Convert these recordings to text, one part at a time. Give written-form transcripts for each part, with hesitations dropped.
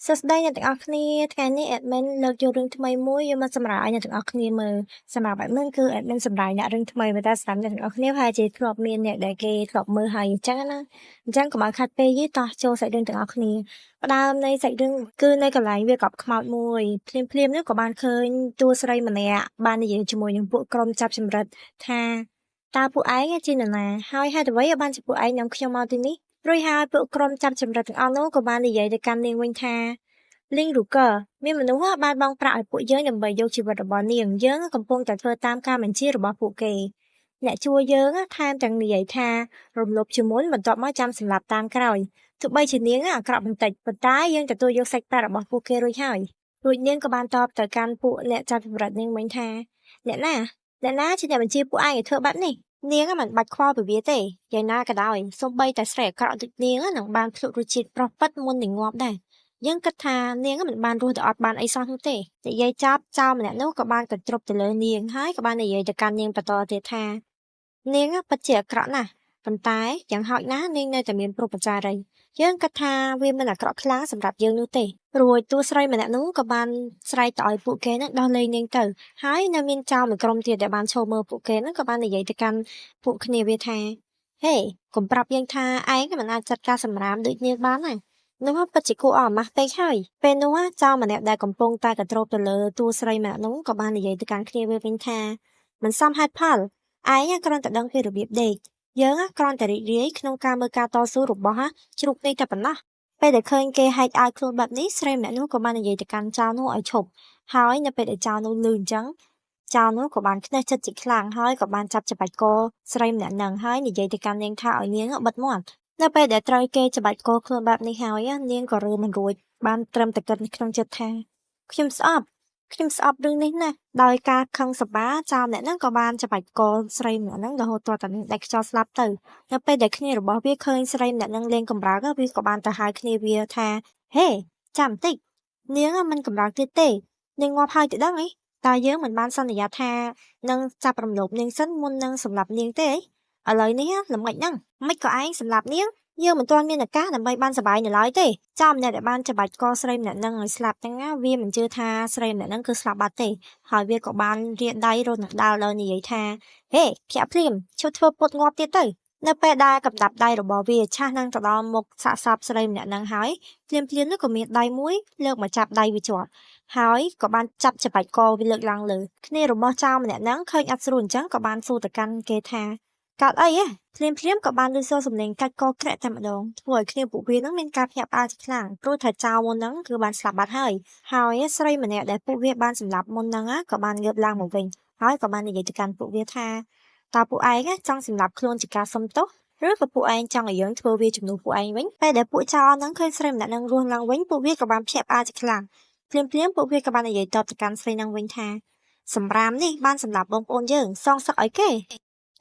សួស្តីអ្នកទាំងអស់គ្នាថ្ងៃនេះ admin លើកយករឿងថ្មីមួយយកមកសម្រាប់ឲ្យអ្នកទាំងអស់គ្នាមើលសម្រាប់ admin គឺ admin សម្រាប់អ្នករឿងថ្មីតែសម្រាប់អ្នកទាំងអស់គ្នាប្រហែលជាធ្លាប់មានអ្នកដែលគេធ្លាប់មើលហើយអញ្ចឹងណាអញ្ចឹងកុំឲ្យខាត់ពេកទេតោះចូលសាច់រឿងទាំងអស់គ្នាផ្ដើមនៃសាច់រឿងគឺនៅកន្លែងវាកប់ខ្មោចមួយភ្លាមនេះក៏បានឃើញតួស្រីម្នាក់បាននិយាយជាមួយនឹងពួកក្រុមចាប់ចម្រិតថាតើពួកឯងជានរណាហើយហេតុអ្វីបានជាពួកឯងនាំខ្ញុំមកទីនេះរួចហើយពួកក្រុមចាប់ចម្រិតទាំងអស់នោះក៏បាននិយាយទៅកាន់នាងវិញថាលីងរូកឺមានមនុស្សបានបង់ប្រាក់ឲ្យពួកយើងដើម្បីយកជីវិតរបស់នាងយើងកំពុងតែធ្វើតាមការបញ្ជារបស់ពួកគេអ្នកជួយយើងថែមទាំងនិយាយថារំលោភជាមុនបន្ទាប់មកចាំសម្លាប់តាមក្រោយទោះបីជានាងអាក្រក់បន្តិចប៉ុន្តែយើងទទួលយកសាច់ប្រាក់របស់ពួកគេរួចហើយរួចនាងក៏បានតបទៅកាន់ពួកអ្នកចាប់ចម្រិតនាងវិញថាអ្នកណាជាអ្នកបញ្ជាពួកឯងឲ្យធ្វើបែបនេះនាងមិនបាច់ខ្វល់ពីវាទេយ៉ាងណាក៏ដោយសូម្បីតែស្រីអាក្រក់ដូចនាងនឹងបានភ្លុករសជាតិប្រុសពិតមុននឹងងាប់ដែរយើងគិតថានាងមិនបានរស់ទៅអត់បានអីសោះនោះទេនិយាយចាប់ចោលម្នាក់នោះក៏បានកន្ទ្រប់ទៅលើនាងហើយក៏បាននិយាយទៅកាន់នាងបន្តទៀតថានាងពិតជាអាក្រក់ណាស់ប៉ុន្តែយ៉ាងហោចណាស់នាងនៅតែមានព្រំប្រចារីយើងគិតថាវាមិនអាក្រក់ខ្លាំងសម្រាប់យើងនោះទេរួចតួស្រីម្នាក់នោះក៏បានស្រែកទៅឲ្យពួកគេនឹងដោះលែងនាងទៅហើយនៅមានចោលមួយក្រុមទៀតដែលបានឈរមើលពួកគេនឹងក៏បាននិយាយទៅកាន់ពួកគ្នាវាថាហេកុំប្រាប់យើងថាឯងមិនអាចចាត់ការសម្រាមដូចនាងបានណានោះពិតជាគួរអរម៉ាស់ពេកហើយពេលនោះចៅម្នាក់ដែលកំពុងតែកន្ទ្របទៅលើតួស្រីម្នាក់នោះក៏បាននិយាយទៅកាន់គ្នាវាវិញថាមិនសមហេតុផលឯងគ្រាន់តែដឹងពីរបៀបដេកយើងគ្រាន់តែរីករាយក្នុងការមើលការតស៊ូរបស់ជ្រូកនេះតែប៉ុណ្ណោះពេលដែលឃើញគេហែកឲ្យខ្លួនបែបនេះស្រីម្នាក់នោះក៏បាននិយាយទៅកាន់ចៅនោះឲ្យឈប់ហើយនៅពេលដែលចៅនោះលឺអញ្ចឹងចៅនោះក៏បានខ្នេះចិត្តជាខ្លាំងហើយក៏បានចាប់ច្បាច់កស្រីម្នាក់នឹងហើយនិយាយទៅកាន់នាងថាឲ្យនាងបិទមាត់នៅពេលដែលត្រូវគេច្បាច់កខ្លួនបែបនេះហើយនាងក៏រើមិនរួចបានត្រឹមតែគិតនៅក្នុងចិត្តថាខ្ញុំស្អប់រឿងនេះណាស់ដោយការខឹងសម្បាចៅម្នាក់ហ្នឹងក៏បានច្បាច់កស្រីម្នាក់ហ្នឹងរហូតទាល់តែនាងដាច់ខ្យល់ស្លាប់ទៅនៅពេលដែលគ្នារបស់វាឃើញស្រីម្នាក់ហ្នឹងលេងកំរើកវាក៏បានទៅហៅគ្នាវាថាហេចាំបន្តិចនាងមិនកំរើកទៀតទេនាងងាប់ហើយទៅដឹងអីតើយើងមិនបានសន្យាថានឹងចាប់រំលោភនាងសិនមុននឹងសម្លាប់នាងទេឥឡូវនេះល្មិចហ្នឹងមិនក៏ឯងសម្លាប់នាងយើងមិនទាន់មានឱកាសដើម្បីបានសប្បាយនៅឡើយទេចាំអ្នកដែលបានច្បាច់កស្រីម្នាក់ហ្នឹងឲ្យស្លាប់ហ្នឹងវាមិនជឿថាស្រីម្នាក់ហ្នឹងគឺស្លាប់បាត់ទេហើយវាក៏បានរៀនដៃរត់នឹងដាល់ដល់និយាយថាហេភ្ញាក់ភ្លាមឈប់ធ្វើពុតងាប់ទៀតទៅនៅពេលដែលកំដាប់ដៃរបស់វាឆាស់នឹងទៅដល់មុខសាកសពស្រីម្នាក់ហ្នឹងហើយភ្លាមនោះក៏មានដៃមួយលើកមកចាប់ដៃវាជាប់ហើយក៏បានចាប់ច្បាច់កវាលើកឡើងលើគ្នារបស់ចៅម្នាក់ហ្នឹងឃើញអត់ស្រួលអញ្ចឹងក៏បានសួរទៅកាន់គេថាកើតអីភ្លាមក៏បានឮសូរសំឡេងកាច់កក្រាក់តែម្ដងធ្វើឲ្យគ្នាពួកវានឹងមានការភ្ញាក់ផ្អើលជាខ្លាំងព្រោះថាចៅមុនហ្នឹងគឺបានស្លាប់បាត់ហើយស្រីម្នាក់ដែលពួកវាបានសម្លាប់មុនហ្នឹងក៏បានងើបឡើងមកវិញហើយក៏បាននិយាយទៅកាន់ពួកវាថាតើពួកឯងចង់សម្លាប់ខ្លួនជាការសុំទោសឬក៏ពួកឯងចង់ឲ្យយើងធ្វើវាជំនួសពួកឯងវិញពេលដែលពួកចៅហ្នឹងឃើញស្រីម្នាក់ហ្នឹងរស់ឡើងវិញពួកវាក៏បានភ្ញាក់ផ្អើលជាខ្លាំងភ្លាមពួកវាក៏បាននិយាយតបទៅកាន់ស្រីហ្នឹងវិញថាសម្រាមនេះបានសម្លាប់បងប្អូនយើងសងសឹកឲ្យគេ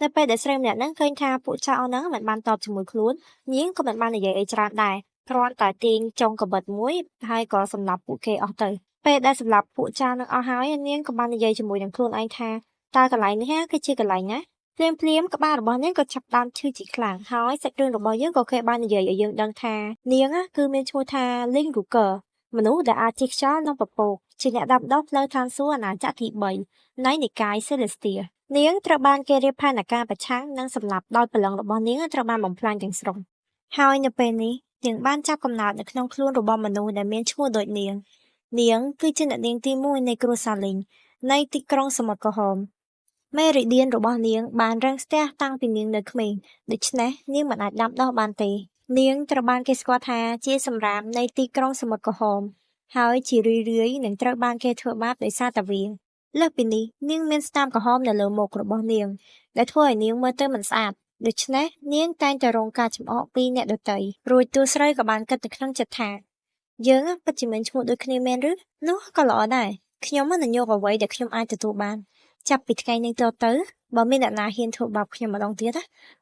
នៅពេលដែលស្រីម្នាក់ហ្នឹងឃើញថាពួកចៅហ្នឹងមិនបានតបជាមួយខ្លួននាងក៏មិនបាននិយាយអីច្រើនដែរគ្រាន់តែទាញចុងកាបិតមួយហើយក៏សម្លាប់ពួកគេអស់ទៅពេលដែលសម្លាប់ពួកចៅហ្នឹងអស់ហើយនាងក៏បាននិយាយជាមួយនឹងខ្លួនឯងថាតើកន្លែងនេះគឺជាកន្លែងណាភ្លាមក្បាលរបស់នាងក៏ចាប់ដើមឈឺជាខ្លាំងហើយសាច់រឿងរបស់យើងក៏គេបាននិយាយឲ្យយើងដឹងថានាងគឺមានឈ្មោះថា Link Ruker មនុស្សដែលអាចជិះខ្យល់និងពពកជាអ្នកដាំដុះផ្លូវឋានសួគ៌អាណាចក្រទី3នៃនិកាយ Celestia នាងត្រូវបានគេរៀបផែនការប្រឆាំងនិងសម្លាប់ដោយព្រលឹងរបស់នាងត្រូវបានបំផ្លាញទាំងស្រុងហើយនៅពេលនេះនាងបានចាប់កំណើតនៅក្នុងខ្លួនរបស់មនុស្សដែលមានឈ្មោះដូចនាងគឺជាអ្នកនាងទី1នៃគ្រួសារលីងនៃទីក្រុងសមុទ្រក្រហមមេរីឌៀនរបស់នាងបានរាំងស្ទះតាំងពីនាងនៅក្មេងដូច្នេះនាងមិនអាចដាំដុះបានទេនាងត្រូវបានគេស្គាល់ថាជាសម្រាមនៃទីក្រុងសមុទ្រក្រហមហើយជារឿយៗនឹងត្រូវបានគេធ្វើបាបដោយសារតែវាលើសពីនេះនាងមានស្នាមក្រហមនៅលើមុខរបស់នាងដែលធ្វើឲ្យនាងមើលទៅមិនស្អាតដូច្នេះនាងតែងតែរងការចំអកពីអ្នកដទៃរួចតួស្រីក៏បានគិតទៅក្នុងចិត្តថាយើងពិតជាមានឈ្មោះដូចគ្នាមែនឬនោះក៏ល្អដែរខ្ញុំនឹងយកអ្វីដែលខ្ញុំអាចទទួលបានចាប់ពីថ្ងៃនេះតទៅបើមានអ្នកណាហ៊ានធ្វើបាបខ្ញុំម្ដងទៀត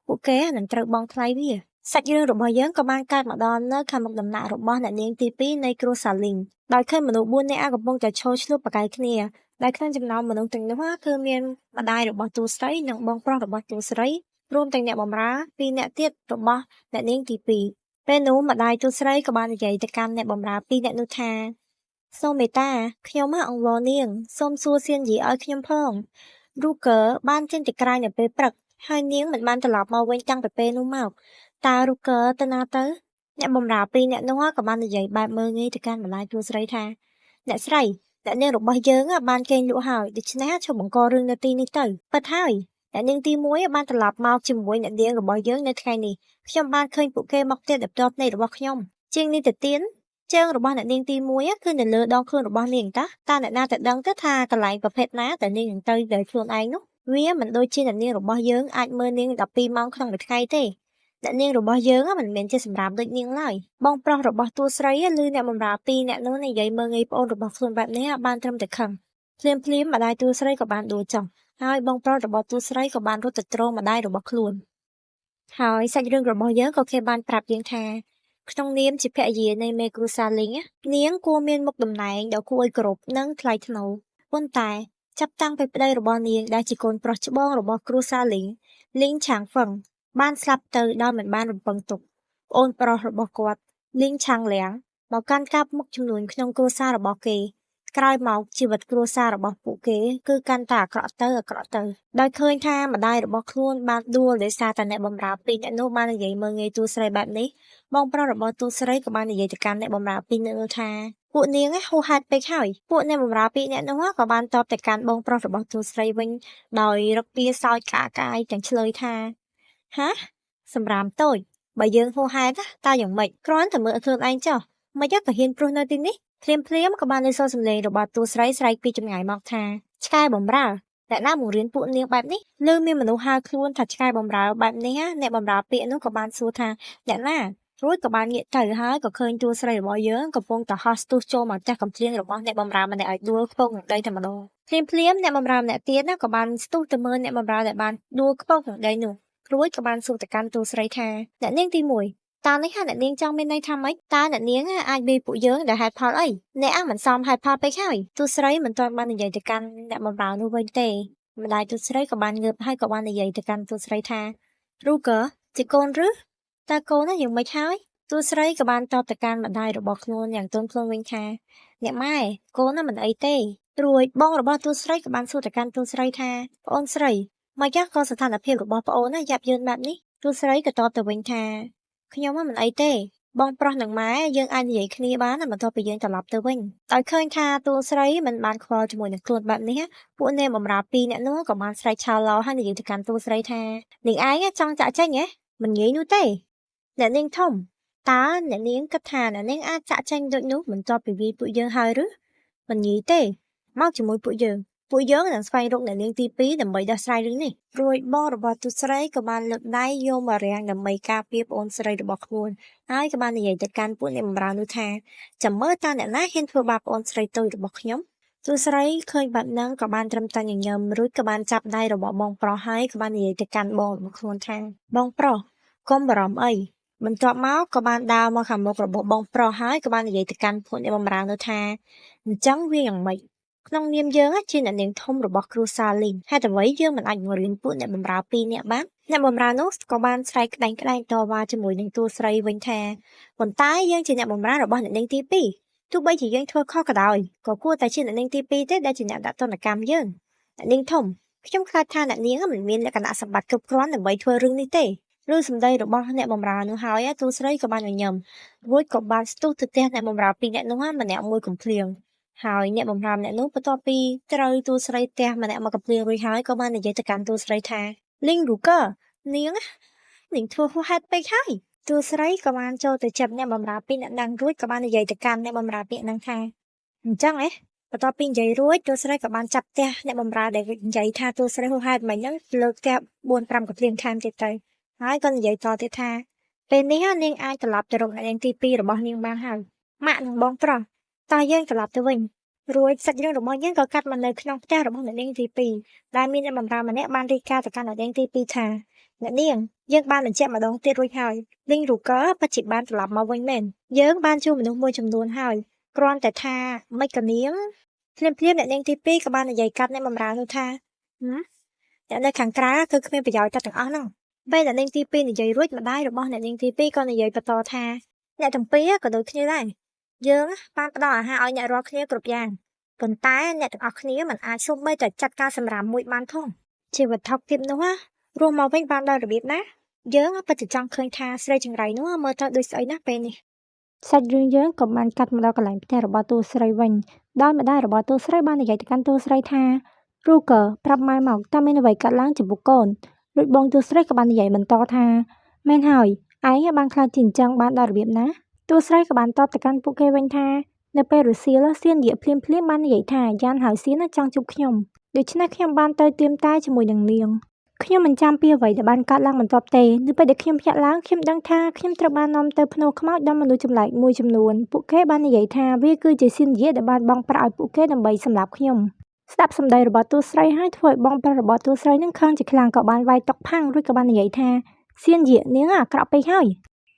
ពួកគេនឹងត្រូវបង់ថ្លៃវាសាច់រឿងរបស់យើងក៏បានកើតមកដល់នៅខាងមុខដំណាក់របស់អ្នកនាងទី2នៃគ្រួសារលីងដោយឃើញមនុស្ស4នាក់កំពុងតែឈរឆ្លោះប្រកែកគ្នាដែលក្នុងចំណោមមនុស្សទាំងនោះគឺមានម្ដាយរបស់តួស្រីនិងបងប្រុសរបស់តួស្រីរួមទាំងអ្នកបម្រើ2នាក់ទៀតរបស់អ្នកនាងទី2 ពេលនោះម្ដាយទូស្រីក៏បាននិយាយទៅកាន់អ្នកបម្រើពីរនាក់នោះថាសូមមេត្តាខ្ញុំអង្វរនាងសូមសួរសៀនយីឲ្យខ្ញុំផងរូកឺបានចេញទៅក្រៅនៅពេលព្រឹកហើយនាងមិនបានត្រឡប់មកវិញតាំងពីពេលនោះមកតើរូកឺទៅណាទៅអ្នកបម្រើពីរនាក់នោះក៏បាននិយាយបែបមើលងាយទៅកាន់ម្ដាយទូស្រីថាអ្នកស្រីអ្នកនាងរបស់យើងបានកេងលក់ហើយដូច្នេះឈប់បង្ករឿងនៅទីនេះទៅពិតហើយអ្នកនាងទី1បានត្រឡប់មកជាមួយអ្នកនាងរបស់យើងនៅថ្ងៃនេះខ្ញុំបានឃើញពួកគេមកផ្ទះដោយផ្ទាល់ភ្នែករបស់ខ្ញុំជាងនេះទៅទៀតជើងរបស់អ្នកនាងទី1គឺនៅលើដងខ្លួនរបស់នាងតើអ្នកណាទៅដឹងទៅថាកន្លែងប្រភេទណាដែលនាងនឹងទៅដោយខ្លួនឯងនោះវាមិនដូចជាអ្នកនាងរបស់យើងអាចមើលនាង12ម៉ោងក្នុងមួយថ្ងៃទេអ្នកនាងរបស់យើងមិនមែនជាសម្រាប់ដូចនាងឡើយបងប្រុសរបស់តួស្រីឬអ្នកបម្រើពីរអ្នកនោះនិយាយមើលងាយប្អូនរបស់ខ្លួនបែបនេះបានត្រឹមតែខឹងភ្លាមម្ដាយតួស្រីក៏បានដួលចុះហើយបងប្រុសរបស់តួស្រីក៏បានរត់ទៅទ្រម្ដាយរបស់ខ្លួនហើយសាច់រឿងរបស់យើងក៏គេបានប្រាប់យើងថាក្នុងនាមជាភរិយានៃមេគ្រូសាលីងនាងគួរមានមុខតំណែងដ៏គួរឲ្យគោរពនិងថ្លៃថ្នូរប៉ុន្តែចាប់តាំងពីប្តីរបស់នាងដែលជាកូនប្រុសច្បងរបស់គ្រូសាលីងលីងឆាងហ្វឹងបានស្លាប់ទៅដោយមិនបានរំពឹងទុកប្អូនប្រុសរបស់គាត់លីងឆាងលៀងមកកាន់កាប់មុខចំនួនក្នុងគ្រួសាររបស់គេក្រោយមកជីវិតគ្រួសាររបស់ពួកគេគឺកាន់តែអាក្រក់ទៅដោយឃើញថាម្ដាយរបស់ខ្លួនបានដួលដោយសារតែអ្នកបម្រើពីរអ្នកនោះបាននិយាយមើលងាយតួស្រីបែបនេះបងប្រុសរបស់តួស្រីក៏បាននិយាយទៅកាន់អ្នកបម្រើពីរអ្នកនោះថាពួកនាងហួសហេតុពេកហើយពួកអ្នកបម្រើពីរអ្នកនោះក៏បានតបទៅកាន់បងប្រុសរបស់តួស្រីវិញដោយរកពាសោចកាយទាំងឆ្លើយថាហាសម្រាមតូចបើយើងហួសហេតុតើយ៉ាងម៉េចគ្រាន់តែមើលខ្លួនឯងចុះមិនយកក៏ហ៊ានព្រោះនៅទីនេះភ្លាមក៏បានលើសូរសំឡេងរបស់តួស្រីស្រែកពីចម្ងាយមកថាឆ្កែបំរើតែណាបង្រៀនពួកនាងបែបនេះលើមានមនុស្សហៅខ្លួនថាឆ្កែបំរើបែបនេះអ្នកបំរើពាក្យនោះក៏បានសួរថាអ្នកណារួចក៏បានងាកទៅហើយក៏ឃើញតួស្រីរបស់យើងកំពុងតែហោះស្ទុះចូលមកចាស់កំភ្លៀងរបស់អ្នកបំរើម្នាក់ឲ្យដួលខ្ពងនឹងដីតែម្ដងភ្លាមអ្នកបំរើម្នាក់ទៀតក៏បានស្ទុះទៅមើលអ្នកបំរើដែលបានដួលខ្ពងនឹងដីនោះរួចក៏បានសួរទៅកាន់តួស្រីថាអ្នកនាងទី1តើនេះអ្នកនាងចង់មានន័យថាម៉េចតើអ្នកនាងអាចបៀពួកយើងដែលហេតុផលអីអ្នកមិនសមហេតុផលពេកហើយតួស្រីមិនទាន់បាននិយាយទៅកាន់អ្នកបម្រើនោះវិញទេម្ដាយតួស្រីក៏បានងើបហើយក៏បាននិយាយទៅកាន់តួស្រីថារូកឺជាកូនឬតើកូនយ៉ាងម៉េចហើយតួស្រីក៏បានតបទៅកាន់ម្ដាយរបស់ខ្លួនយ៉ាងទន់ភ្លន់វិញថាអ្នកម៉ែកូនមិនអីទេរួចបងរបស់តួស្រីក៏បានសួរទៅកាន់តួស្រីថាប្អូនស្រីមកយ៉ាងក៏ស្ថានភាពរបស់ប្អូនយ៉ាប់យ៉ឺនបែបនេះតួស្រីក៏តបទៅវិញថាខ្ញុំមិនអីទេបងប្រុសនិងម៉ែយើងអាចនិយាយគ្នាបានបន្ទាប់ពីយើងត្រឡប់ទៅវិញដោយឃើញថាតួស្រីមិនបានខ្វល់ជាមួយនឹងខ្លួនបែបនេះពួកអ្នកបម្រើពីរអ្នកនោះក៏បានស្រែកឆោឡោហើយនិយាយទៅកាន់តួស្រីថានាងឯងចង់ចាក់ចេញមិនងាយនោះទេអ្នកនាងធំតើអ្នកនាងគិតថាអ្នកនាងអាចចាក់ចេញដូចនោះបន្ទាប់ពីវាយពួកយើងហើយឬមិនងាយទេមកជាមួយពួកយើងនឹងស្វែងរកអ្នកនាងទី2ដើម្បីដោះស្រាយរឿងនេះរួចបងរបស់ទូស្រីក៏បានលើកដៃយកមករាំងដើម្បីការពារប្អូនស្រីរបស់ខ្លួនហើយក៏បាននិយាយទៅកាន់ពួកអ្នកបម្រើនោះថាចាំមើលតើអ្នកណាហ៊ានធ្វើបាបប្អូនស្រីតូចរបស់ខ្ញុំទូស្រីឃើញបែបហ្នឹងក៏បានត្រឹមតែញញឹមរួចក៏បានចាប់ដៃរបស់បងប្រុសហើយក៏បាននិយាយទៅកាន់បងរបស់ខ្លួនថាបងប្រុសកុំបារម្ភអីបន្ទាប់មកក៏បានដើរមកខាងមុខរបស់បងប្រុសហើយក៏បាននិយាយទៅកាន់ពួកអ្នកបម្រើនោះថាអញ្ចឹងវាយ៉ាងម៉េចក្នុងនាមយើងជាអ្នកនាងធំរបស់គ្រូសាលីងហេតុអ្វីយើងមិនអាចបង្រៀនពួកអ្នកបម្រើពីរនាក់បានអ្នកបម្រើនោះក៏បានស្រែកក្តែងតវ៉ាជាមួយនឹងតួស្រីវិញថាប៉ុន្តែយើងជាអ្នកបម្រើរបស់អ្នកនាងទី2ទោះបីជាយើងធ្វើខុសក៏ដោយក៏គួរតែជាអ្នកនាងទី2ទេដែលជាអ្នកដាក់ទណ្ឌកម្មយើងអ្នកនាងធំខ្ញុំខ្លាចថាអ្នកនាងមិនមានលក្ខណៈសម្បត្តិគ្រប់គ្រាន់ដើម្បីធ្វើរឿងនេះទេឬសម្ដីរបស់អ្នកបម្រើនោះហើយតួស្រីក៏បានញញឹមរួចក៏បានស្ទុះទៅផ្ទះអ្នកបម្រើពីរនាក់នោះម្នាក់មួយកំភ្លៀងហើយអ្នកបម្រើម្នាក់នោះបន្ទាប់ពីត្រូវតួស្រីផ្ទះម្នាក់មកកំភ្លៀងរួចហើយក៏បាននិយាយទៅកាន់តួស្រីថាលីងរូកឺនាងធ្វើហួសហេតុពេកហើយតួស្រីក៏បានចូលទៅចាប់អ្នកបម្រើពីរនាក់នឹងរួចក៏បាននិយាយទៅកាន់អ្នកបម្រើពាក្យនឹងថាអញ្ចឹងបន្ទាប់ពីនិយាយរួចតួស្រីក៏បានចាប់ផ្ទះអ្នកបម្រើដែលនិយាយថាតួស្រីហួសហេតុមិនហ្នឹងលើកផ្ទះ 4-5 កំភ្លៀងថែមទៀតទៅហើយក៏និយាយតទៀតថាពេលនេះនាងអាចត្រឡប់ទៅរកអ្នកនាងទី2របស់នាងបានហើយម៉ាក់និងបងប្រុសតើយើងត្រឡប់ទៅវិញរួចសាច់រឿងរបស់យើងក៏កាត់មកនៅក្នុងផ្ទះរបស់អ្នកនាងទី2ដែលមានអ្នកបម្រើម្នាក់បានរាយការណ៍ទៅកាន់អ្នកនាងទី2ថាអ្នកនាងយើងបានបញ្ជាក់ម្ដងទៀតរួចហើយលីងរូកឺពិតជាបានត្រឡប់មកវិញមែនយើងបានជួបមនុស្សមួយចំនួនហើយគ្រាន់តែថាមិនក៏នាងភ្លាមអ្នកនាងទី2ក៏បាននិយាយកាត់អ្នកបម្រើនោះថាអ្នកនៅខាងក្រៅគឺគ្មានប្រយោជន៍ទាំងអស់ហ្នឹង ពេលអ្នកនាងទី2និយាយរួចម្ដាយរបស់អ្នកនាងទី2ក៏និយាយបន្តថាអ្នកទាំងពីរក៏ដូចគ្នាដែរយើងបានផ្ដល់អាហារឲ្យអ្នករាល់គ្នាគ្រប់យ៉ាងប៉ុន្តែអ្នកទាំងអស់គ្នាមិនអាចសូម្បីតែចាត់ការសម្រាមមួយបានផងជីវិតថោកទាបនោះរស់មកវិញបានដល់របៀបណាយើងពិតជាចង់ឃើញថាស្រីចង្រៃនោះមើលទៅដូចស្អីណាស់ពេលនេះសាច់រឿងយើងក៏បានកាត់មកដល់កន្លែងផ្ទះរបស់តួស្រីវិញដោយម្ដាយរបស់តួស្រីបាននិយាយទៅកាន់តួស្រីថារូកប្រាប់ម៉ែមកតើមានអ្វីកើតឡើងចំពោះកូនរួចបងតួស្រីក៏បាននិយាយបន្តថាមែនហើយឯងបានខ្លាចជាអញ្ចឹងបានដល់របៀបណាតួស្រីក៏បានតបទៅកាន់ពួកគេវិញថានៅពេលរសៀលសៀននិយាយភ្លាមៗបាននិយាយថាយ៉ានហើយសៀនចង់ជួបខ្ញុំដូច្នេះខ្ញុំបានទៅទៀមតែជាមួយនឹងនាងខ្ញុំមិនចាំពីអ្វីដែលបានកើតឡើងបន្ទាប់ទេនៅពេលដែលខ្ញុំភ្ញាក់ឡើងខ្ញុំដឹងថាខ្ញុំត្រូវបាននាំទៅភ្នូរខ្មោចដល់មនុស្សចម្លែកមួយចំនួនពួកគេបាននិយាយថាវាគឺជាសៀននិយាយដែលបានបង់ប្រាក់ឲ្យពួកគេដើម្បីសម្លាប់ខ្ញុំស្ដាប់សម្ដីរបស់តួស្រីហើយធ្វើឲ្យបងប្រុសរបស់តួស្រីនឹងខឹងជាខ្លាំងក៏បានវាយតុកផាំងរួចក៏បាននិយាយថាសៀនយានាងអាក្រក់ពេកហើយ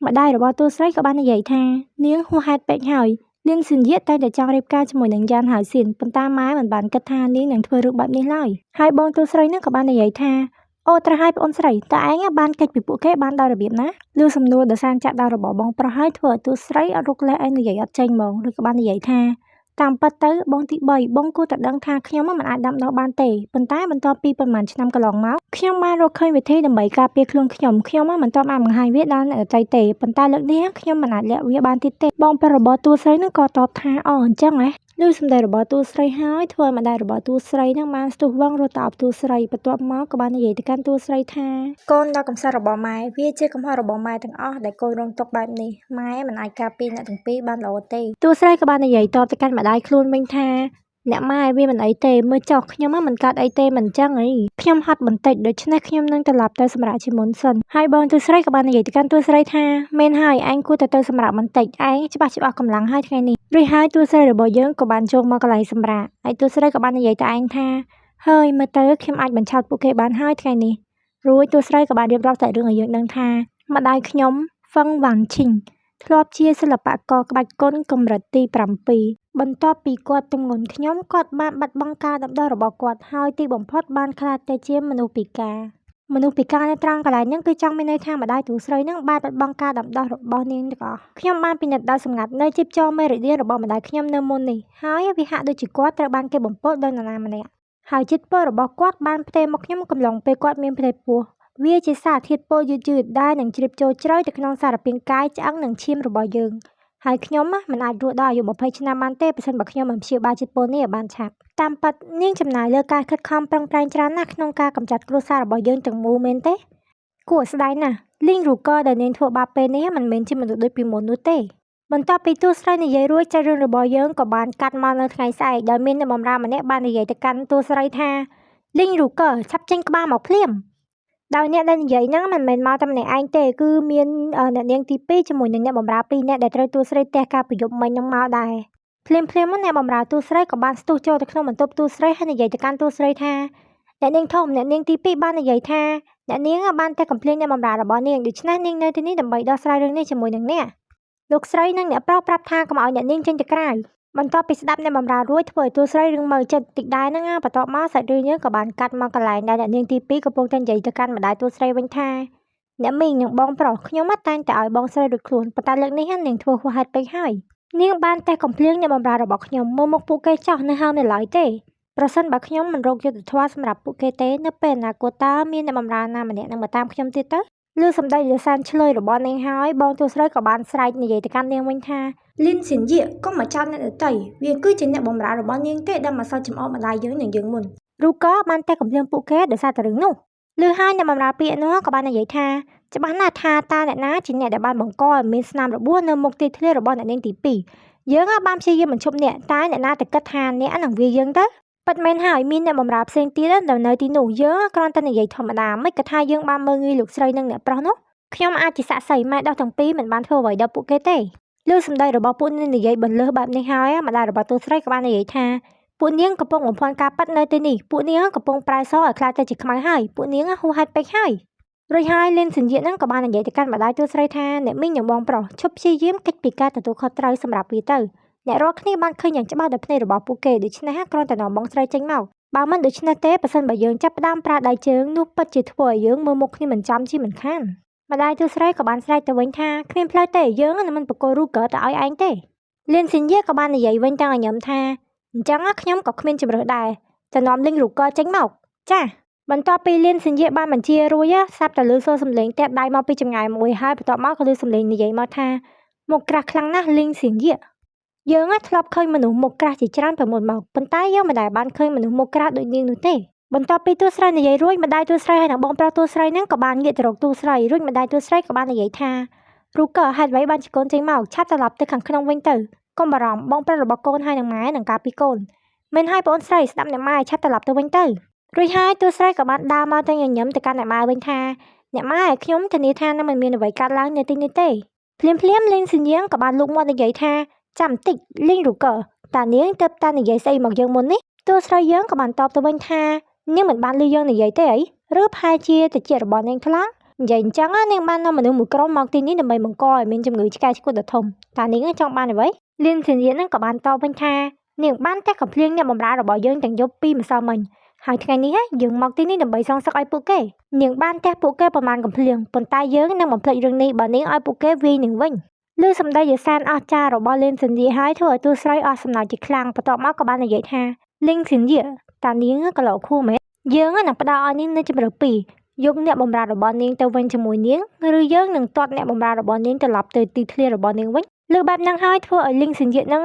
ម្ដាយរបស់តួស្រីក៏បាននិយាយថានាងហួសហេតុពេកហើយនាងសៀនយាតែងតែចង់រៀបការជាមួយនឹងយ៉ានហើយសៀនប៉ុន្តែម៉ែមិនបានគិតថានាងនឹងធ្វើរឿងបែបនេះឡើយហើយបងតួស្រីនឹងក៏បាននិយាយថាអូត្រូវហើយប្អូនស្រីតើឯងបានកិច្ចពីពួកគេបានដល់របៀបណាលឺសំណួរដ៏សែនចាក់ដល់របស់បងប្រុសហើយធ្វើឲ្យតួស្រីអត់រុកលេសឯងនិយាយអត់ចេញហ្មងឬក៏បាននិយាយថាតាមពិតទៅបងទី3បងគួរតែដឹងថាខ្ញុំមិនអាចដាំដុះបានទេប៉ុន្តែបន្ទាប់ពីប្រហែលឆ្នាំកន្លងមកខ្ញុំបានរកឃើញវិធីដើម្បីការពារខ្លួនខ្ញុំមិនទាន់បានបង្ហាញវាដល់អ្នកដទៃទេប៉ុន្តែលើកនេះខ្ញុំមិនអាចលាក់វាបានទៀតទេបងប្រុសរបស់តួស្រីនឹងក៏តបថាអូអញ្ចឹងហ៎ឮសម្ដីរបស់តួស្រីហើយធ្វើឲ្យម្ដាយរបស់តួស្រីនឹងបានស្ទុះវឹងរត់ទៅអបតួស្រីបន្ទាប់មកក៏បាននិយាយទៅកាន់តួស្រីថាកូនដ៏កំសត់របស់ម៉ែវាជាកំហុសរបស់ម៉ែទាំងអស់ដែលកូនរងទុក្ខបែបនេះម៉ែមិនអាចការពារអ្នកទាំងពីរបានល្អទេតួស្រីក៏បាននិយាយតបទៅកាន់ម្ដាយខ្លួនវិញថាអ្នកម៉ែវាមិនអីទេមើលចុះខ្ញុំមិនកើតអីទេមិនចឹងអីខ្ញុំហត់បន្តិចដូច្នេះខ្ញុំនឹងត្រឡប់ទៅសម្រាប់ជាមុនសិនហើយបងតួស្រីក៏បាននិយាយទៅកាន់តួស្រីថាមែនហើយឯងគួរតែទៅសម្រាប់បន្តិចឯងច្បាស់កម្លាំងហើយថ្ងៃនេះរួចហើយតួស្រីរបស់យើងក៏បានចូលមកកន្លែងសម្រាប់ហើយតួស្រីក៏បាននិយាយទៅឯងថាហើយមើលទៅខ្ញុំអាចបញ្ឆោតពួកគេបានហើយថ្ងៃនេះរួចតួស្រីក៏បានរៀបរាប់តែរឿងឲ្យយើងដឹងថាម្ដាយខ្ញុំហ្វឹងវ៉ាន់ឈីងធ្លាប់ជាសិល្បករក្បាច់គុនកម្រិតទី7បន្ទាប់ពីគាត់ទម្ងន់ខ្ញុំគាត់បានបាត់បង់ការដាំដុះរបស់គាត់ហើយទីបំផុតបានក្លាយទៅជាមនុស្សពិការនៅត្រង់កន្លែងហ្នឹងគឺចង់មានន័យថាម្ដាយទូស្រីហ្នឹងបានបាត់បង់ការដាំដុះរបស់នាងទាំងអស់ខ្ញុំបានពិនិត្យដោយសម្ងាត់នៅជីពចរមេរិឌានរបស់ម្ដាយខ្ញុំនៅមុននេះហើយវាហាក់ដូចជាគាត់ត្រូវបានគេបំពុលដោយនរណាម្នាក់ហើយចិត្តពលរបស់គាត់បានផ្ទេរមកខ្ញុំកំឡុងពេលគាត់មានផ្ទៃពោះវាជាសារធាតុពុលយឺតៗដែលនឹងជ្រាបចូលជ្រៅទៅក្នុងសារពាង្គកាយឆ្អឹងនិងឈាមរបស់យើងហើយខ្ញុំមិនអាចរស់ដល់អាយុ20ឆ្នាំបានទេប្រសិនបើខ្ញុំមិនព្យាបាលជាតិពុលនេះឲ្យបានឆាប់តាមពិតនាងចំណាយលើការខិតខំប្រឹងប្រែងច្រើនណាស់ក្នុងការកម្ចាត់គ្រួសាររបស់យើងទាំងមូលមែនទេគួរស្ដាយណាស់លីងរូកឺដែលនាងធ្វើបាបពេលនេះមិនមែនជាមនុស្សដូចពីមុននោះទេបន្ទាប់ពីតួស្រីនិយាយរួចចែករឿងរបស់យើងក៏បានកាត់មកនៅថ្ងៃស្អែកដោយមានអ្នកបម្រើម្នាក់បាននិយាយទៅកាន់តួស្រីថាលីងរូកឺឆាប់ចេញក្បាលមកភ្លាមដោយអ្នកដែលនិយាយហ្នឹងមិនមែនមកតែម្នាក់ឯងទេគឺមានអ្នកនាងទី2ជាមួយនឹងអ្នកបម្រើ2នាក់ដែលត្រូវតួស្រីទះការប្រយុទ្ធមិញហ្នឹងមកដែរភ្លាមមកអ្នកបម្រើតួស្រីក៏បានស្ទុះចូលទៅក្នុងបន្ទប់តួស្រីហើយនិយាយទៅកាន់តួស្រីថាអ្នកនាងធំអ្នកនាងទី2បាននិយាយថាអ្នកនាងបានតែកំភ្លេងអ្នកបម្រើរបស់នាងដូច្នេះនាងនៅទីនេះដើម្បីដោះស្រាយរឿងនេះជាមួយនឹងអ្នកលោកស្រីនិងអ្នកប្រុសប្រាប់ថាកុំឲ្យអ្នកនាងចេញទៅក្រៅបន្ទាប់ពីស្ដាប់អ្នកបម្រើរួចធ្វើឲ្យតួស្រីរឿងមើលចិត្តតិចដែរហ្នឹងបន្ទាប់មកសាច់រឿងយើងក៏បានកាត់មកកន្លែងដែលអ្នកនាងទី2កំពុងតែនិយាយទៅកាន់ម្ដាយតួស្រីវិញថាអ្នកមីងនិងបងប្រុសខ្ញុំតែងតែឲ្យបងស្រីរួចខ្លួនប៉ុន្តែលើកនេះនាងធ្វើហួសហេតុពេកហើយនាងបានតែកំភ្លៀងអ្នកបម្រើរបស់ខ្ញុំមកពួកគេចោះនៅហើមនៅឡើយទេប្រសិនបើខ្ញុំមិនរកយុត្តិធម៌សម្រាប់ពួកគេទេនៅពេលអនាគតតើមានអ្នកបម្រើណាម្នាក់នឹងមកតាមខ្ញុំទៀតទៅលឺសម្ដីដ៏សែនឆ្លើយរបស់នាងហើយបងតួស្រីក៏បានស្រែកនិយាយទៅកាន់នាងវិញថាលីនស៊ីនយាកុំមកចោទអ្នកដទៃវាគឺជាអ្នកបម្រើរបស់នាងទេដែលមកសើចចំអកម្ដាយយើងនិងយើងមុនរូកឺបានតែកំភ្លៀងពួកគេដោយសារតែរឿងនោះលឺហើយអ្នកបម្រើពាក្យនោះក៏បាននិយាយថាច្បាស់ណាស់ថាតើអ្នកណាជាអ្នកដែលបានបង្កឲ្យមានស្នាមរបួសនៅមុខទីធ្លារបស់អ្នកនាងទី2យើងបានព្យាយាមបញ្ឈប់អ្នកតែអ្នកណាទៅគិតថាអ្នកនឹងវាយើងទៅពិតមែនហើយមានអ្នកបម្រើផ្សេងទៀតដែលនៅទីនោះយើងគ្រាន់តែនិយាយធម្មតាមិនក៏ថាយើងបានមើលងាយលោកស្រីនិងអ្នកប្រុសនោះខ្ញុំអាចជាសាក្សីម៉ែដោះទាំងពីរមិនបានធ្វើអ្វីដល់ពួកគេទេលឺសម្ដីរបស់ពួកនាងនិយាយបន្លឺបែបនេះហើយម្ដាយរបស់តួស្រីក៏បាននិយាយថាពួកនាងកំពុងបំភាន់ការប៉ັດនៅទីនេះពួកនាងកំពុងប្រែសឲ្យខ្លាចទៅជាខ្មៅហើយពួកនាងហួសហេតុពេកហើយរួចហើយលីនសញ្ញៈហ្នឹងក៏បាននិយាយទៅកាន់ម្ដាយតួស្រីថាអ្នកមីងនិងបងប្រុសឈប់ព្យាយាមកិច្ចពីការទទួលខុសត្រូវសម្រាប់វាទៅអ្នករាល់គ្នាបានឃើញយ៉ាងច្បាស់ដោយភ្នែករបស់ពួកគេដូច្នេះគ្រាន់តែនាំបងស្រីចេញមក បើមិនដូច្នេះទេប្រសិនបើយើងចាប់ផ្ដើមប្រើដៃជើងនោះពិតជាធ្វើឲ្យយើងមើលមុខគ្នាមិនចំជាមិនខានម្ដាយទូស្រីក៏បានស្រែកទៅវិញថាគ្មានផ្លូវទេយើងនឹងមិនបកគោរូកើទៅឲ្យឯងទេលៀនសិនយាក៏បាននិយាយវិញទាំងឲ្យញឹមថាអញ្ចឹងខ្ញុំក៏គ្មានជំរឿសដែរទៅនាំលីងរូកើចេញមកចាបន្ទាប់ពីលៀនសិនយាបានបញ្ជារួចស្រាប់តែឮសូរសំឡេងតែដៃមកពីចម្ងាយមួយហើយបន្ទាប់មកក៏ឮសំឡេងនិយាយមកថាមុខក្រាស់ខ្លាំងណាស់លីងសិនយាយើងធ្លាប់ឃើញមនុស្សមុខក្រាស់ជាច្រើនពីមុនមកប៉ុន្តែយើងមិនដែលបានឃើញមនុស្សមុខក្រាស់ដូចនាងនោះទេបន្ទាប់ពីទូស្រីនិយាយរួចម្ដាយទូស្រីហើយនិងបងប្រុសទូស្រីហ្នឹងក៏បានងាកទៅរកទូស្រីរួចម្ដាយទូស្រីក៏បាននិយាយថារូកើហេតុអ្វីបានជាកូនចេញមកឆាប់ត្រឡប់ទៅខាងក្នុងវិញទៅកុំបារម្ភបងប្រុសរបស់កូនហើយនឹងម៉ែនឹងការពីកូនមិនហើយបងស្រីស្ដាប់អ្នកម៉ែឆាប់ត្រឡប់ទៅវិញទៅរួចហើយទូស្រីក៏បានដើរមកទៅញញឹមទៅកាន់អ្នកម៉ែវិញថាអ្នកម៉ែខ្ញុំធានាថានឹងមិនមានអ្វីកើតឡើងនៅទីនេះទេភ្លាមលេងសញ្ញៀងក៏បានលូកមាត់និយាយថាចាំបន្តិចលេងរូកើតានាងទៅតានិយាយស្អីមកយើងមុននេះទូស្រីយើងក៏បានតបទៅវិញថានាងមិនបានឮយើងនិយាយទេអីឬប្រហែលជាតិចរបស់នាងខ្លាំងនិយាយអញ្ចឹងនាងបាននាំមនុស្សមួយក្រុមមកទីនេះដើម្បីបង្កឲ្យមានជំងឺឆ្កែឆ្កួតដ៏ធំតានាងចង់បានអ្វីលៀនសញ្ញៀងក៏បានតបវិញថានាងបានតែកំភ្លៀងអ្នកបម្រើរបស់យើងទាំងយប់ពីម្សិលមិញហើយថ្ងៃនេះយើងមកទីនេះដើម្បីសងសឹកឲ្យពួកគេនាងបានតែពួកគេប្រមាណកំភ្លៀងប៉ុន្តែយើងនឹងបំភ្លេចរឿងនេះបើនាងឲ្យពួកគេវាយនាងវិញឮសម្ដីយសានអស្ចារ្យរបស់លៀនសញ្ញៀហើយធ្វើឲ្យទូស្រីអស់សំណើចជាខ្លាំងបន្ទាប់មកក៏បាននិយាយថាលៀនសញ្ញៀតានាងក៏លោកខួរមែនយើងនឹងផ្ដល់ឲ្យនាងនៅជម្រើសពីរយកអ្នកបម្រើរបស់នាងទៅវិញជាមួយនាងឬយើងនឹងទាត់អ្នកបម្រើរបស់នាងត្រឡប់ទៅទីធ្លារបស់នាងវិញលើបែបហ្នឹងហើយធ្វើឲ្យលីងសញ្ញៀហ្នឹង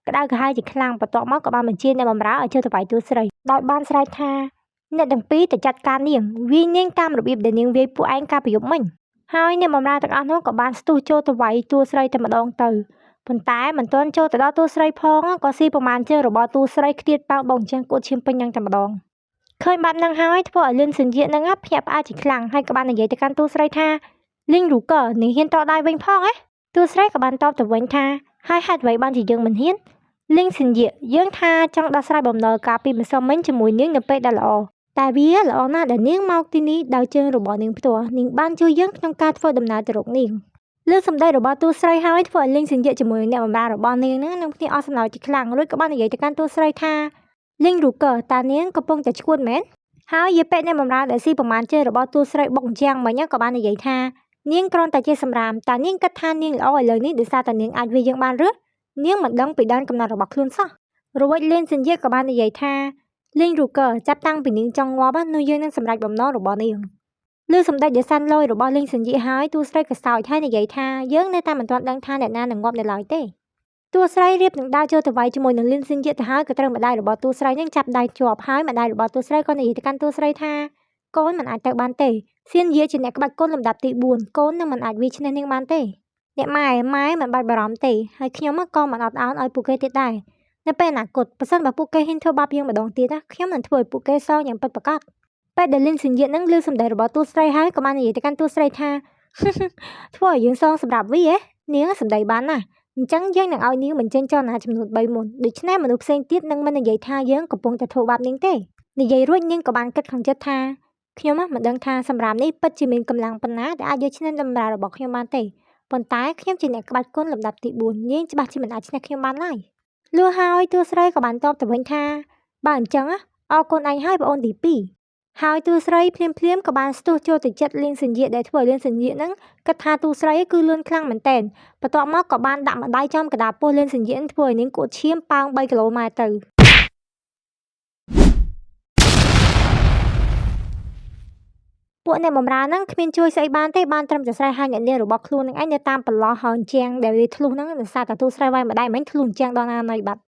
ក្តៅក្រហាយជាខ្លាំងបន្ទាប់មកក៏បានបញ្ជាអ្នកបម្រើឲ្យចូលទៅវាយទូស្រីដោយបានស្រែកថាអ្នកទាំងពីរទៅចាត់ការនាងវាយនាងតាមរបៀបដែលនាងវាយពួកឯងកាលពីយប់មិញហើយអ្នកបម្រើទាំងអស់នោះក៏បានស្ទុះចូលទៅវាយទូស្រីតែម្ដងទៅប៉ុន្តែមិនទាន់ចូលទៅដល់ទូស្រីផងក៏ស៊ីប្រមាណជើងរបស់ទូស្រីខ្ទាតប៉ោងបងចឹងគួតឈាមពេញយ៉ាងតែម្ដងឃើញបែបហ្នឹងហើយធ្វើឲ្យលឿនសញ្ញៀហ្នឹងភ្ញាក់ផ្អើលជាខ្លាំងហើយក៏បាននិយាយទៅកាន់ទូស្រីថាលីងរូកើនាងហ៊ានតដៃវិញផងទូស្រីក៏បានតបទៅវិញថាហើយហេតុអ្វីបានជាយើងមិនហ៊ានលីងសញ្ញៀយើងថាចង់ដោះស្រាយបំណុលការពីម្សិលមិញជាមួយនាងនៅពេលដែលល្អតែវាល្អណាស់ដែលនាងមកទីនេះដោយជើងរបស់នាងផ្ទាល់នាងបានជួយយើងក្នុងការធ្វើដំណើរទៅរកនាងលើសម្ដីរបស់ទូស្រីហើយធ្វើឲ្យលីងសញ្ញៀជាមួយអ្នកបម្រើរបស់នាងហ្នឹងនឹងភ្ញាក់អស់សំណើចជាខ្លាំងរួចក៏បាននិយាយទៅកាន់ទូស្រីថាលីងរូកើតានាងកំពុងតែឈួតមែនហើយយាពេកអ្នកបម្រើដែលស៊ីប្រមាណជើងរបស់ទូស្រីបុកជាងមិញក៏បាននិយាយថានាងគ្រាន់តែជាសម្រាមតានាងគិតថានាងល្អឥឡូវនេះដោយសារតែនាងអាចវាយយើងបានឬនាងមិនដឹងពីដែនកំណត់របស់ខ្លួនសោះរួចលៀនសញ្ញៀក៏បាននិយាយថាលីងរូកើចាប់តាំងពីនាងចង់ងាប់នោះយើងនឹងសម្រេចបំណងរបស់នាងលើសម្ដេចដែលសាន់លយរបស់លីងសញ្ញៀហើយទូស្រីក៏សោចហើយនិយាយថាយើងនៅតែមិនទាន់ដឹងថាអ្នកណានឹងងាប់នៅឡើយទេទូស្រីរៀបនឹងដើរចូលទៅវាយជាមួយនឹងលៀនសញ្ញៀទៅហើយក៏ត្រូវម្ដាយរបស់ទូស្រីនឹងចាប់ដៃជាប់ហើយម្ដាយរបស់ទូស្រីក៏និយាយទៅកាន់ទូស្រីថាកូនមិនអាចទៅបានទេសៀនយាជាអ្នកក្បាច់គុណលំដាប់ទី4កូននឹងមិនអាចវាយឈ្នះនាងបានទេអ្នកម៉ែមិនបាច់បារម្ភទេហើយខ្ញុំក៏មិនអត់ឱនឲ្យពួកគេទៀតដែរនៅពេលអនាគតប្រសិនបើពួកគេហ៊ានធ្វើបាបយើងម្ដងទៀតខ្ញុំនឹងធ្វើឲ្យពួកគេសងយ៉ាងពិតប្រាកដពេលដែលលីនសញ្ញៀនឹងលើសម្ដីរបស់ទូស្រីហើយក៏បាននិយាយទៅកាន់ទូស្រីថាធ្វើឲ្យយើងសងសម្រាប់វានាងសម្ដីបានណាស់អញ្ចឹងយើងនឹងឲ្យនាងបញ្ចេញចលនាចំនួន3មុនដូច្នេះមនុស្សផ្សេងទៀតនឹងមិននិយាយថាយើងកំពុងតែធ្វើបាបនាងទេនិយាយរួចនាងក៏បានគិតក្នុងចិត្តថាខ្ញុំមិនដឹងថាសម្រាប់នេះពិតជាមានកម្លាំងប៉ុណ្ណាដែលអាចយកឈ្នះដំណើររបស់ខ្ញុំបានទេប៉ុន្តែខ្ញុំជាអ្នកក្បាច់គុណលំដាប់ទី4នាងច្បាស់ជាមិនអាចឈ្នះខ្ញុំបានឡើយលុះហើយទូស្រីក៏បានតបទៅវិញថាបើអញ្ចឹងអរគុណអញហើយបងអូនទី2ហើយទូស្រីភ្លាមក៏បានស្ទុះចូលទៅចិត្តលៀងសញ្ញៀដែលធ្វើឲ្យលៀងសញ្ញៀហ្នឹងគិតថាទូស្រីគឺលឿនខ្លាំងមែនទែនបន្ទាប់មកក៏បានដាក់ម្ដាយចំកណ្ដាលពោះលៀងសញ្ញៀធ្វើឲ្យនាងគួតឈាមប៉ោង3គីឡូម៉ែត្រទៅពួកអ្នកបម្រើហ្នឹងគ្មានជួយស្អីបានទេបានត្រឹមតែស្រែកហៅអ្នកនាងរបស់ខ្លួននឹងឯងនៅតាមប្រឡោះហើយជាងដែលវាធ្លុះហ្នឹងដោយសារតែទូស្រីវាយម្ដាយមិញធ្លុះជាងដល់ណាណីបាត់